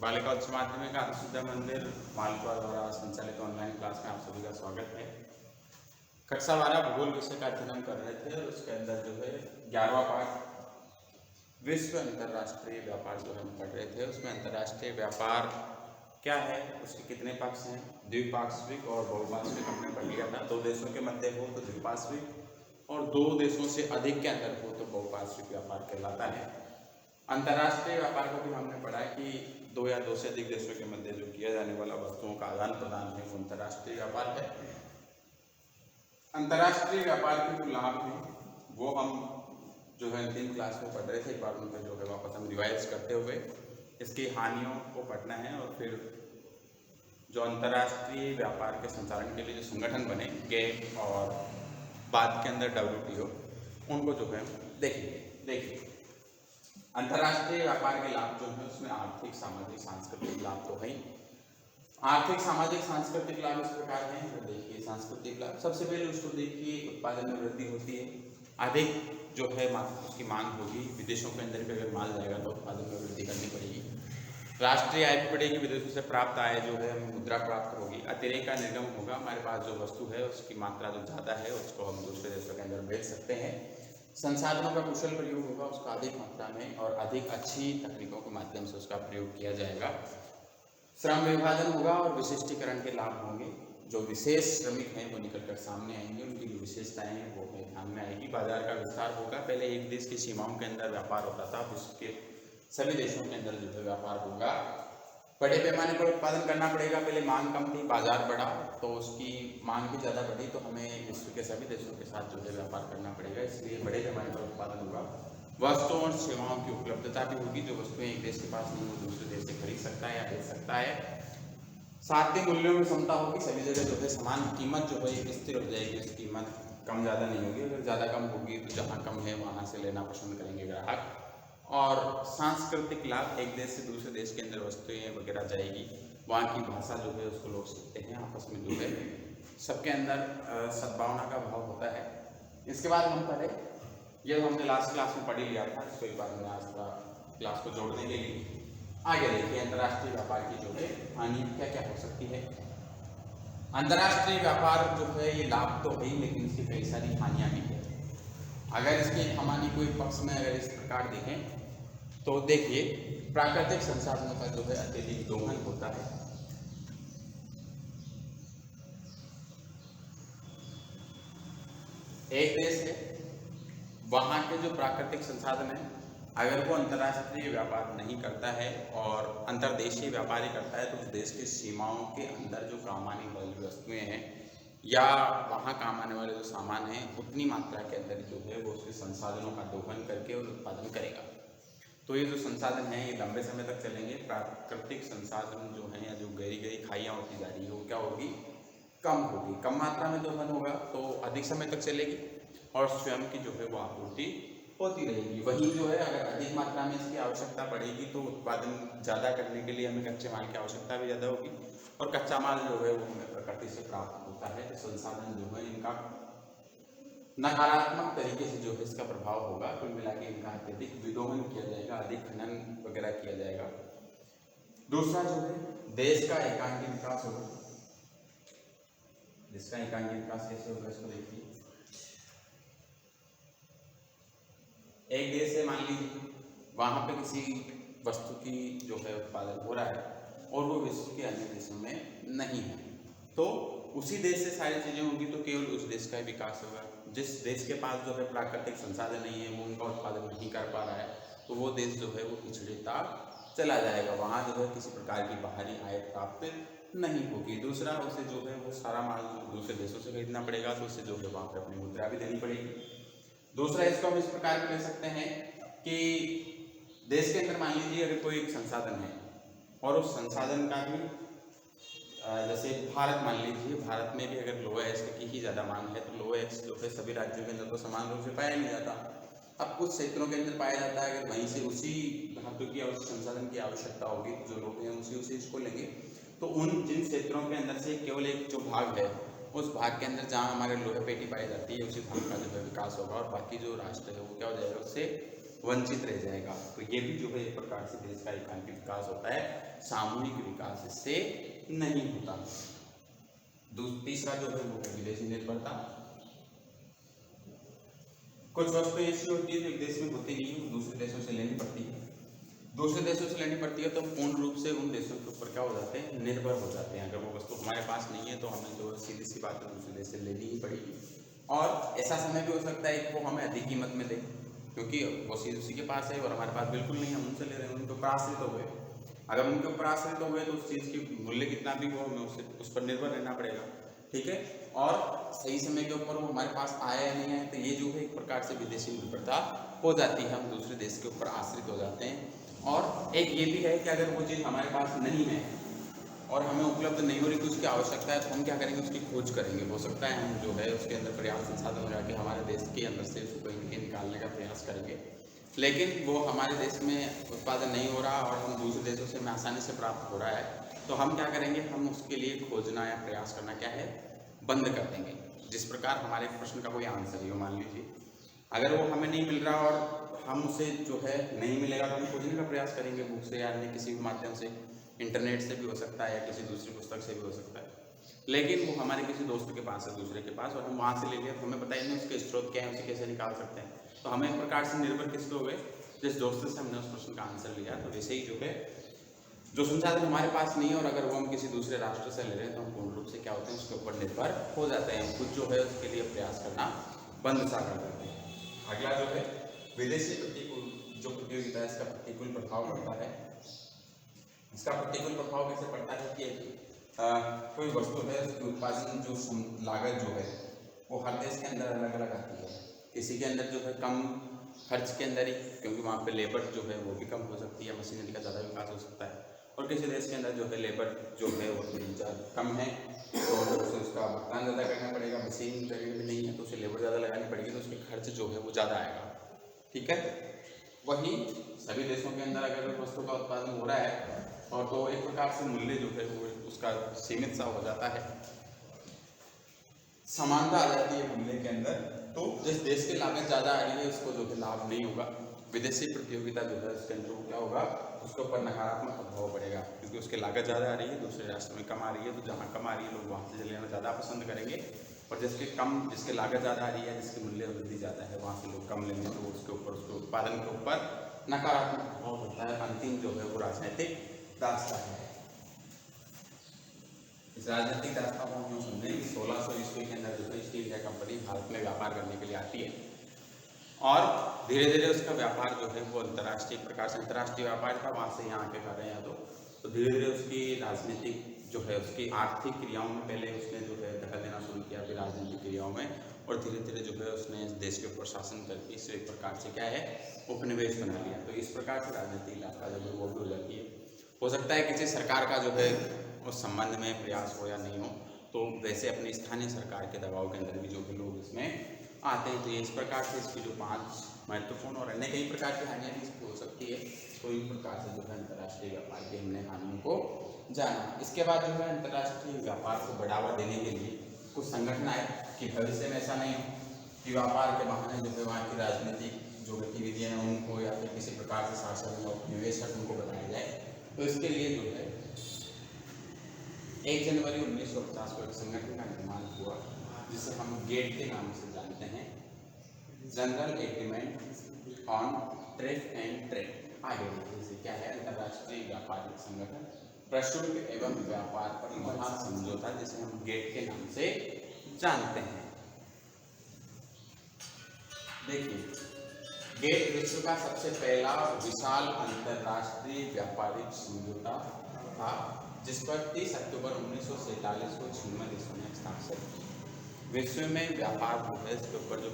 बालिका उच्च माध्यमिक आदर्श विद्या मंदिर मालपुरा द्वारा संचालित ऑनलाइन क्लास में आप सभी का स्वागत है। कक्षा 12 भूगोल विषय का अध्ययन कर रहे थे और उसके अंदर जो है 11वां पाठ विश्व अंतर्राष्ट्रीय व्यापार जो हम पढ़ रहे थे। उसमें अंतर्राष्ट्रीय व्यापार क्या है, उसके कितने पक्ष हैं, द्विपार्श्विक और बहुपार्श्विक हमने पढ़ लिया था। दो देशों के मध्य हो तो द्विपार्श्विक और दो देशों से अधिक के अंदर हो तो बहुपार्श्विक व्यापार कहलाता है। अंतर्राष्ट्रीय व्यापार को भी हमने पढ़ा है कि दो या दो से अधिक देशों के मध्य जो किया जाने वाला वस्तुओं का आदान प्रदान है वो अंतर्राष्ट्रीय व्यापार है। अंतर्राष्ट्रीय व्यापार के जो लाभ हैं वो हम जो है 3 क्लास में पढ़ रहे थे। एक बार उनका जो है वापस हम रिवाइज करते हुए इसकी हानियों को पढ़ना है और फिर जो अंतर्राष्ट्रीय व्यापार के संचालन के लिए जो संगठन बने गेट और बाद के अंदर WTO उनको जो है देखिए अंतर्राष्ट्रीय व्यापार के लाभ जो है उसमें आर्थिक, सामाजिक, सांस्कृतिक लाभ तो है। आर्थिक, सामाजिक, सांस्कृतिक लाभ इस प्रकार हैं। तो देखिए सांस्कृतिक लाभ सबसे पहले उसको देखिए, उत्पादन में वृद्धि होती है, अधिक जो है उसकी मांग होगी। विदेशों के अंदर भी अगर माल जाएगा तो उत्पादन में वृद्धि करनी पड़ेगी। राष्ट्रीय आय भी बढ़ेगी, विदेशों से प्राप्त आय जो है हमें मुद्रा प्राप्त होगी। अतिरेक का निर्गम होगा, हमारे पास जो वस्तु है उसकी मात्रा जो ज़्यादा है उसको हम दूसरे देशों के अंदर बेच सकते हैं। संसाधनों का कुशल प्रयोग होगा, उसका अधिक मात्रा में और अधिक अच्छी तकनीकों के माध्यम से उसका प्रयोग किया जाएगा। श्रम विभाजन होगा और विशिष्टीकरण के लाभ होंगे। जो विशेष श्रमिक हैं वो निकल कर सामने आएंगे, उनकी जो विशेषताएं हैं वो अपने ध्यान में आएगी। बाजार का विस्तार होगा, पहले एक देश की सीमाओं के अंदर व्यापार होता था, विश्व के सभी देशों के अंदर जो है व्यापार होगा। बड़े पैमाने पर उत्पादन करना पड़ेगा, पहले मांग कम थी, बाजार बढ़ा तो उसकी मांग भी ज़्यादा बढ़ी तो हमें विश्व के सभी देशों के साथ जो है व्यापार करना पड़ेगा, इसलिए बड़े पैमाने पर उत्पादन होगा। वस्तुओं और सेवाओं की उपलब्धता भी होगी, जो वस्तुएं एक देश के पास नहीं वो दूसरे देश से खरीद सकता है या बेच सकता है। साथ ही मूल्यों में समता होगी, सभी जगह जो है समान कीमत जो है स्थिर हो जाएगी, उसकी कीमत कम ज़्यादा नहीं होगी। अगर ज़्यादा कम होगी तो जहाँ कम है वहाँ से लेना पसंद करेंगे ग्राहक। और सांस्कृतिक लाभ, एक देश से दूसरे देश के अंदर वस्तुएं वगैरह जाएगी, वहाँ की भाषा जो है उसको लोग सीखते हैं, आपस में जो है सबके अंदर सद्भावना का भाव होता है। इसके बाद हम पढ़े, ये हमने लास्ट क्लास में पढ़ ही लिया था, इसको एक बार हमने आज का क्लास को जोड़ने के लिए आगे देखिए अंतर्राष्ट्रीय व्यापार की जो है हानि क्या क्या हो सकती है। अंतर्राष्ट्रीय व्यापार जो है ये लाभ तो है ही, लेकिन इसकी कई सारी हानियाँ भी है। अगर इसकी हमारी कोई पक्ष में अगर इस प्रकार देखें तो देखिए प्राकृतिक संसाधनों का जो है अत्यधिक दोहन होता है। एक देश है, वहाँ के जो प्राकृतिक संसाधन है अगर वो अंतर्राष्ट्रीय व्यापार नहीं करता है और अंतर्देशीय व्यापार ही करता है तो उस देश की सीमाओं के अंदर जो काम आने वाली वस्तुएं हैं या वहाँ काम आने वाले जो सामान हैं उतनी मात्रा के अंदर जो है वो उसके संसाधनों का दोहन करके और उत्पादन करेगा। तो ये जो संसाधन हैं ये लंबे समय तक चलेंगे। प्राकृतिक संसाधन जो हैं या जो गहरी खाइयाँ होती जा रही है वो क्या होगी, कम होगी। कम मात्रा में दोहन होगा तो अधिक समय तक चलेगी और स्वयं की जो है वो आपूर्ति होती रहेगी। वहीं जो है अगर अधिक मात्रा में इसकी आवश्यकता पड़ेगी तो उत्पादन ज़्यादा करने के लिए हमें कच्चे माल की आवश्यकता भी ज़्यादा होगी और कच्चा माल जो है वो हमें प्रकृति से प्राप्त होता है। तो संसाधन जो है इनका नकारात्मक तरीके से जो है इसका प्रभाव होगा। कुल मिला के इनका अत्यधिक विदोहन किया जाएगा, अधिक खनन वगैरह किया जाएगा। दूसरा जो है देश का एकांकी विकास होगा। देश का एकांकी विकास कैसे होगा इसको देखिए। एक देश है, मान लीजिए वहाँ पे किसी वस्तु की जो है उत्पादन हो रहा है और वो विश्व के अन्य देशों में नहीं है, तो उसी देश से सारी चीज़ें होंगी तो केवल उस देश का ही विकास होगा। जिस देश के पास जो है प्राकृतिक संसाधन नहीं है, वो उनका उत्पादन नहीं कर पा रहा है, तो वो देश जो है वो पिछड़ता चला जाएगा। वहाँ जो है किसी प्रकार की बाहरी आय प्राप्त नहीं होगी। दूसरा, उसे जो है वो सारा माल दूसरे देशों से खरीदना पड़ेगा, तो उसे जो है वहाँ पर अपनी मुद्रा भी देनी पड़ेगी। दूसरा, इसको हम इस प्रकार भी ले सकते हैं कि देश के अंदर मान लीजिए अगर कोई एक संसाधन है और उस संसाधन का भी जैसे भारत मान लीजिए, भारत में भी अगर लोहा एक्स की ही ज़्यादा मांग है तो लोहा एक्स जो है सभी राज्यों के अंदर तो समान रूप से पाया नहीं जाता। अब कुछ क्षेत्रों के अंदर पाया जाता है, अगर वहीं से उसी धातु की संसाधन की आवश्यकता होगी तो जो लोग हैं उसी इसको लेंगे। तो उन जिन क्षेत्रों के अंदर से केवल एक जो भाग है उस भाग के अंदर जहाँ हमारे लोहे पेटी पाई जाती है उसी भाग का जो है विकास होगा और बाकी जो राष्ट्र है वो क्या हो जाएगा, उससे वंचित रह जाएगा। तो ये भी जो है एक प्रकार से देश का एकांकी विकास होता है, सामूहिक विकास इससे नहीं होता। तीसरा जो है वो है विदेशी निर्भरता। कुछ वस्तुएं ऐसी होती है जो एक देश में होती नहीं है, दूसरे देशों से लेनी पड़ती है। दूसरे देशों से लेनी पड़ती है तो पूर्ण रूप से उन देशों के ऊपर क्या हो जाते हैं, निर्भर हो जाते हैं। अगर वो वस्तु हमारे पास नहीं है तो हमें जो सीधी सी बात है दूसरे देश से लेनी ही पड़ेगी। और ऐसा समय भी हो सकता है कि वो हमें अधिक कीमत में दे, क्योंकि वो चीज़ उसी के पास है और हमारे पास बिल्कुल नहीं, हम उनसे ले रहे हैं, उनके ऊपर आश्रित हो गए। अगर उनके ऊपर आश्रित हो गए तो उस चीज़ की मूल्य कितना भी हो, हमें उस पर निर्भर रहना पड़ेगा, ठीक है। और सही समय के ऊपर वो हमारे पास आया या नहीं आया, तो ये जो है एक प्रकार से विदेशी निर्भरता हो जाती है, हम दूसरे देश के ऊपर आश्रित हो जाते हैं। और एक ये भी है कि अगर वो चीज़ हमारे पास नहीं है और हमें उपलब्ध नहीं हो रही, कुछ की आवश्यकता है, तो हम क्या करेंगे, उसकी खोज करेंगे। हो सकता है हम जो है उसके अंदर पर्याप्त संसाधन लगा के हमारे देश के अंदर से उसको निकालने का प्रयास करेंगे, लेकिन वो हमारे देश में उत्पादन नहीं हो रहा और हम दूसरे देशों से आसानी से प्राप्त हो रहा है, तो हम क्या करेंगे, हम उसके लिए खोजना या प्रयास करना क्या है, बंद कर देंगे। जिस प्रकार हमारे प्रश्न का कोई आंसर ही हो, मान लीजिए अगर वो हमें नहीं मिल रहा और हम उसे जो है नहीं मिलेगा तो हम खोजने का प्रयास करेंगे बुक से या अन्य किसी भी माध्यम से, इंटरनेट से भी हो सकता है या किसी दूसरी पुस्तक से भी हो सकता है। लेकिन वो हमारे किसी दोस्त के पास है, दूसरे के पास, और हम वहाँ से ले लिया, हमें पता ही नहीं उसके स्रोत क्या है, उसे कैसे निकाल सकते हैं। तो हमें एक प्रकार से निर्भर किस पे हो गए, जिस दोस्त से हमने उस प्रश्न का आंसर लिया। तो वैसे ही जो है जो संसाधन हमारे पास नहीं है और अगर वो हम किसी दूसरे राष्ट्र से ले रहे हैं तो हम पूर्ण रूप से क्या होते हैं, उसके ऊपर निर्भर हो जाते हैं, खुद जो है उसके लिए प्रयास करना बंद सा कर देते हैं। अगला जो है विदेशी प्रतिकूल जो प्रतियोगिता है, इसका प्रतिकूल प्रभाव पड़ता है। इसका प्रतिकूल प्रभाव कैसे पड़ता है कि कोई वस्तु है उसकी उत्पादन जो लागत जो है वो हर देश के अंदर अलग अलग आती है। किसी के अंदर जो है कम खर्च के अंदर ही, क्योंकि वहाँ पे लेबर जो है वो भी कम हो सकती है, मशीनरी का ज़्यादा विकास हो सकता है, और किसी देश के अंदर जो है लेबर जो है वो थोड़ी ज़्यादा कम है तो उसे उसका भुगतान ज़्यादा करना पड़ेगा, मशीन भी नहीं है तो उसे लेबर ज़्यादा लगानी पड़ेगी, तो उसके खर्च जो है वो ज़्यादा आएगा, ठीक है। वहीं सभी देशों के अंदर अगर वस्तु का उत्पादन हो रहा है और तो एक प्रकार से मूल्य जो है वो उसका सीमित सा हो जाता है, समानता आ जाती है मूल्य के अंदर। तो जिस देश की लागत ज़्यादा आ रही है उसको जो है लाभ नहीं होगा, विदेशी प्रतियोगिता जो है उसके अंदर क्या होगा, उसके ऊपर नकारात्मक प्रभाव पड़ेगा, क्योंकि उसकी लागत ज़्यादा आ रही है, दूसरे राष्ट्र में कम आ रही है, तो जहाँ कम आ रही है लोग वहाँ से लेना ज़्यादा पसंद करेंगे, और जिसके लागत ज़्यादा आ रही है, जिसकी मूल्य वृद्धि ज़्यादा है, वहाँ से लोग कम लेंगे, तो उसके ऊपर उसके उत्पादन के ऊपर नकारात्मक प्रभाव पड़ता है। अंतिम जो है वो राजनीतिक दास्ता है। इस राजनीतिक दास्ता को हम समझें कि 1600 ईस्वी के अंदर जो है ईस्ट इंडिया कंपनी भारत में व्यापार करने के लिए आती है और धीरे धीरे उसका व्यापार जो है वो अंतर्राष्ट्रीय प्रकार से अंतर्राष्ट्रीय व्यापार था, वहाँ से यहाँ आके कर रहे हैं तो धीरे धीरे उसकी राजनीतिक जो है उसकी आर्थिक क्रियाओं में पहले उसने जो है दखल देना शुरू किया, फिर राजनीतिक क्रियाओं में, और धीरे धीरे जो है उसने देश के ऊपर शासन करके इस एक प्रकार से क्या है उपनिवेश बना लिया। तो इस प्रकार से राजनीतिक दास्ता जो है वो भी हो जाती है। हो सकता है किसी सरकार का जो है उस संबंध में प्रयास हो या नहीं हो, तो वैसे अपनी स्थानीय सरकार के दबाव के अंदर भी जो है लोग इसमें आते हैं। तो ये इस प्रकार से इसकी जो 5 महत्वपूर्ण और अन्य कई प्रकार की हानियाँ भी हो सकती है। तो इस प्रकार से जो है अंतर्राष्ट्रीय व्यापार की हमने हानियों को जाना। इसके बाद जो है अंतर्राष्ट्रीय व्यापार को बढ़ावा देने के लिए कुछ संगठन आए कि भविष्य में ऐसा नहीं हो कि व्यापार के बहाने जो है वहाँ की राजनीतिक जो गतिविधियाँ हैं उनको या फिर किसी प्रकार से शासन और निवेशक उनको बताया जाए। तो इसके लिए जो है 1 जनवरी 1950 को एक संगठन का निर्माण हुआ जिसे हम गेट के नाम से जानते हैं, general agreement on trade and trade. आगे जैसे क्या है, अंतर्राष्ट्रीय व्यापारिक संगठन प्रशुल्क एवं व्यापार पर महा समझौता, जिसे हम गेट के नाम से जानते हैं। देखिए, गेट विश्व का सबसे पहला विशाल अंतर्राष्ट्रीय व्यापारिक समझौता था जिस पर 30 अक्टूबर 1947 को 96 देशों ने हस्ताक्षर किए। विश्व में व्यापार जो है इसके ऊपर जो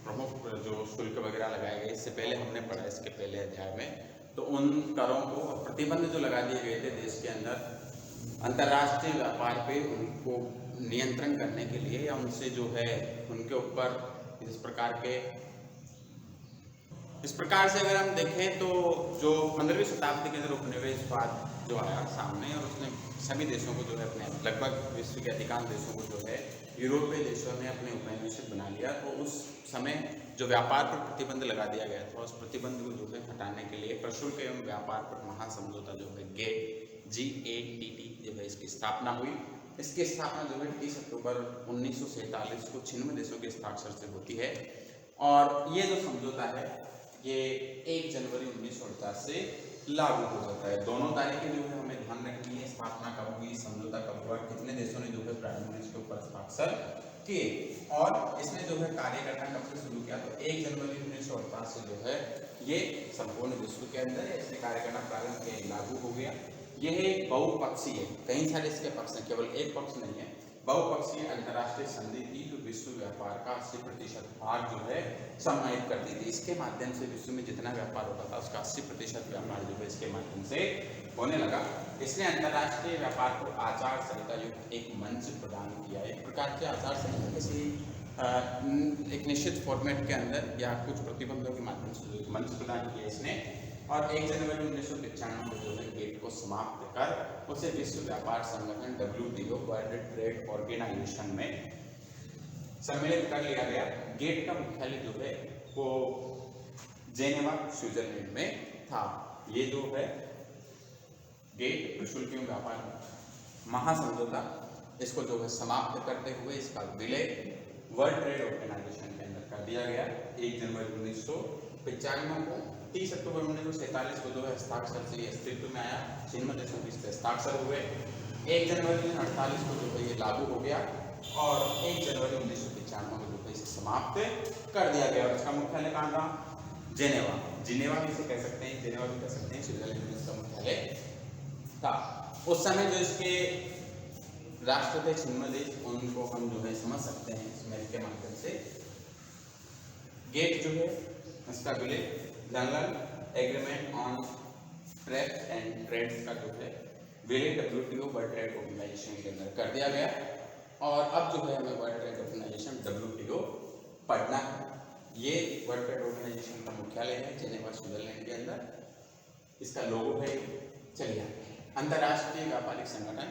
प्रमुख जो शुल्क वगैरह लगाए गए, इससे पहले हमने पढ़ा इसके पहले अध्याय में, तो उन करों को प्रतिबंध जो लगा दिए गए थे देश के अंदर अंतर्राष्ट्रीय व्यापार पे उनको नियंत्रण करने के लिए, या उनसे जो है उनके ऊपर इस प्रकार के इस प्रकार से अगर हम देखें तो जो 15वीं शताब्दी के अंदर उपनिवेशवाद जो आया सामने और उसने सभी देशों को जो है अपने लगभग विश्व के अधिकांश देशों को जो है यूरोपीय देशों ने अपने उपनिवेशित बना लिया। तो उस समय जो व्यापार पर प्रतिबंध लगा दिया गया था उस प्रतिबंध को जो है हटाने के लिए प्रशुल्क एवं व्यापार पर महासमझौता जो है GATT जो है इसकी स्थापना हुई। इसकी स्थापना जो है 30 अक्टूबर 1947 को 96 देशों के हस्ताक्षर से होती है और ये जो समझौता है ये 1 जनवरी 1948 से लागू हो जाता है। दोनों तारीखें जो है हमें ध्यान रखनी है, स्थापना कब हुई, समझौता कब हुआ, कितने देशों ने जो है प्रारंभ इसके ऊपर हस्ताक्षर किए और इसने जो है कार्य करना कब से शुरू किया। तो 1 जनवरी 1948 से जो है ये संपूर्ण विश्व के अंदर इसने कार्य करना प्रारंभ किया, लागू हो गया। यह बहुपक्षीय, कई सारे इसके पक्ष हैं, केवल एक पक्ष नहीं है, बहुपक्षीय अंतर्राष्ट्रीय संधि थी जो विश्व व्यापार का 80% भाग जो है समाहित करती थी। इसके माध्यम से विश्व में जितना व्यापार होता था उसका 80% व्यापार जो है इसके माध्यम से होने लगा। इसने अंतर्राष्ट्रीय व्यापार को आचार संहिता युक्त एक मंच प्रदान किया। एक प्रकार के आचार संहिता किसी एक निश्चित फॉर्मेट के अंदर या कुछ प्रतिबंधों के माध्यम से एक मंच प्रदान किया इसने और 1 जनवरी 1995 को जो है गेट को समाप्त कर उसे विश्व व्यापार संगठन WTO वर्ल्ड ट्रेड ऑर्गेनाइजेशन में सम्मिलित कर लिया गया। गेट का मुख्यालय जो है वो जेनेवा स्विट्जरलैंड में था। ये जो है गेट प्रशुल्क एवं व्यापार महासमझौता इसको जो है समाप्त करते हुए इसका विलय वर्ल्ड ट्रेड ऑर्गेनाइजेशन के अंदर कर दिया गया। 1 जनवरी 1995 को 30 अक्टूबर 1947 को जो है हस्ताक्षर से ये अस्तित्व में आया, 96 देशों के इस पर हस्ताक्षर हुए। 1 जनवरी 1948 को जो है ये लागू हो गया और 1 जनवरी 1995 को जो है इसे समाप्त कर दिया गया। और इसका मुख्यालय कहाँ था? जिनेवा भी इसे कह सकते हैं, जिनेवा भी कह सकते हैं, स्विट्जरलैंड में इसका मुख्यालय था। उस समय जो इसके राष्ट्र थे 96 देश, उनको हम जो है समझ सकते हैं इस मेल के माध्यम से। गेट जो है इसका विलय general agreement on trade and trades का जो है विलय WTO वर्ल्ड ट्रेड ऑर्गेनाइजेशन के अंदर कर दिया गया और अब जो है हमें वर्ल्ड ट्रेड ऑर्गेनाइजेशन WTO पढ़ना है। ये वर्ल्ड ट्रेड ऑर्गेनाइजेशन का मुख्यालय है जेनेवा स्विट्जरलैंड के अंदर। इसका लोगो है, चलिए अंतर्राष्ट्रीय व्यापारिक संगठन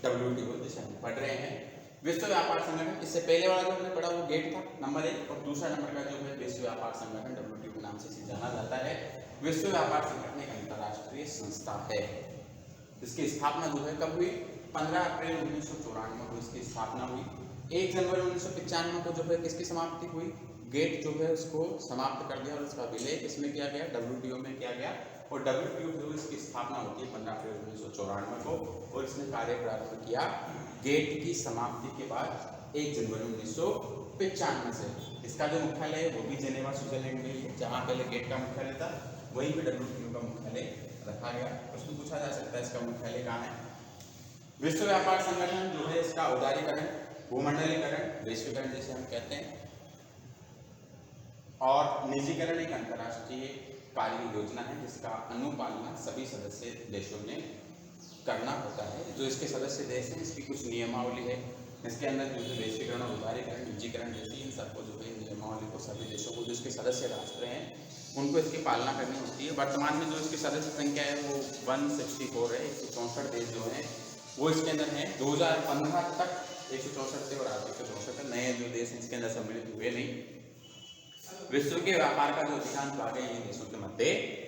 WTO जिसे हम पढ़ रहे हैं। विश्व व्यापार संगठन, इससे पहले वाला जो हमने पढ़ा वो गेट था नंबर 1 और दूसरा नंबर का जो है विश्व व्यापार संगठन WTO के नाम से इसे जाना जाता है। विश्व व्यापार संगठन एक अंतर्राष्ट्रीय संस्था है। इसकी स्थापना जो है कब हुई? 15 अप्रैल 1994 को इसकी स्थापना हुई। 1 जनवरी 1995 को जो है किसकी समाप्ति हुई? गेट जो है उसको समाप्त कर दिया और उसका विलय किसमें किया गया? WTO में किया गया और WTO जो इसकी स्थापना होती है 15 अप्रैल 1994 को और इसने कार्य प्रारंभ किया गेट की समाप्ति के बाद 1 जनवरी 1995 से। इसका जो मुख्यालय है वो भी जेनेवा स्विट्जरलैंड में ही है, जहाँ पहले गेट का मुख्यालय था वहीं पे WTO का मुख्यालय रखा गया। प्रश्न पूछा जा सकता है इसका मुख्यालय कहाँ है? विश्व व्यापार संगठन जो है इसका उदारीकरण, भूमंडलीकरण, वैश्वीकरण जैसे हम कहते हैं और निजीकरण एक अंतर्राष्ट्रीय कार्य योजना है जिसका अनुपालना सभी सदस्य देशों ने करना होता है। जो इसके सदस्य देश हैं इसकी कुछ नियमावली है। इसके अंदर जो है वैश्वीकरण और उदारीकरण, निजीकरण जैसी इन सबको जो है नियमावली को सभी देशों को जो इसके सदस्य राष्ट्र हैं उनको इसकी पालना करनी होती है। वर्तमान में जो इसकी सदस्य संख्या है वो 164 है। 164 देश जो हैं वो इसके अंदर हैं। 2015 तक 164 थे और आज 164 नए जो देश हैं इसके अंदर सम्मिलित हुए नहीं। विश्व के व्यापार का जो अधिकांश भाग है इन देशों के मध्य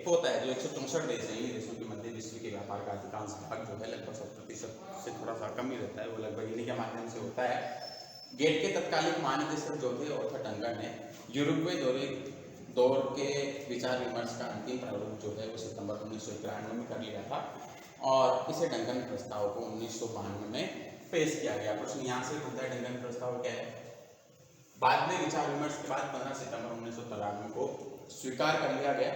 होता है। जो 164 देश हैं इन देशों के मध्य विश्व के व्यापार का अधिकांश भाग जो है लगभग 70% से थोड़ा सा कम ही रहता है, वो लगभग इन्हीं के माध्यम से होता है। गेट के तत्कालीन महानिदेशक जो थे ऑर्थर डंगर ने यूरोपीय दौर के विचार विमर्श का अंतिम प्रारूप जो है वो सितंबर 1991 में कर लिया था और इसे डंकन प्रस्ताव को 1992 में पेश किया गया। प्रश्न यहाँ से होता है डंकन प्रस्ताव क्या है? बाद में विचार विमर्श के बाद 15 सितंबर 1993 को स्वीकार कर लिया गया।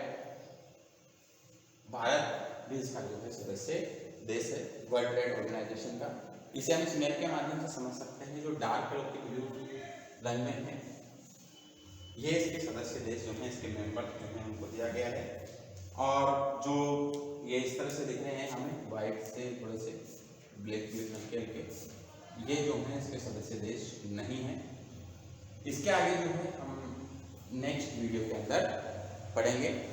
भारत भी इसका जो है सदस्य देश है वर्ल्ड ट्रेड ऑर्गेनाइजेशन का। इसे हम इस मैप के माध्यम से समझ सकते हैं। जो डार्क कलर के ब्लू रंग में है ये इसके सदस्य देश जो हैं, इसके मेंबर जो हैं उनको दिया गया है और जो ये इस तरह से दिख रहे हैं हमें वाइट से थोड़े से ब्लैक हल्के हल्के, ये जो हैं इसके सदस्य देश नहीं हैं। इसके आगे जो है हम नेक्स्ट वीडियो के अंदर पढ़ेंगे।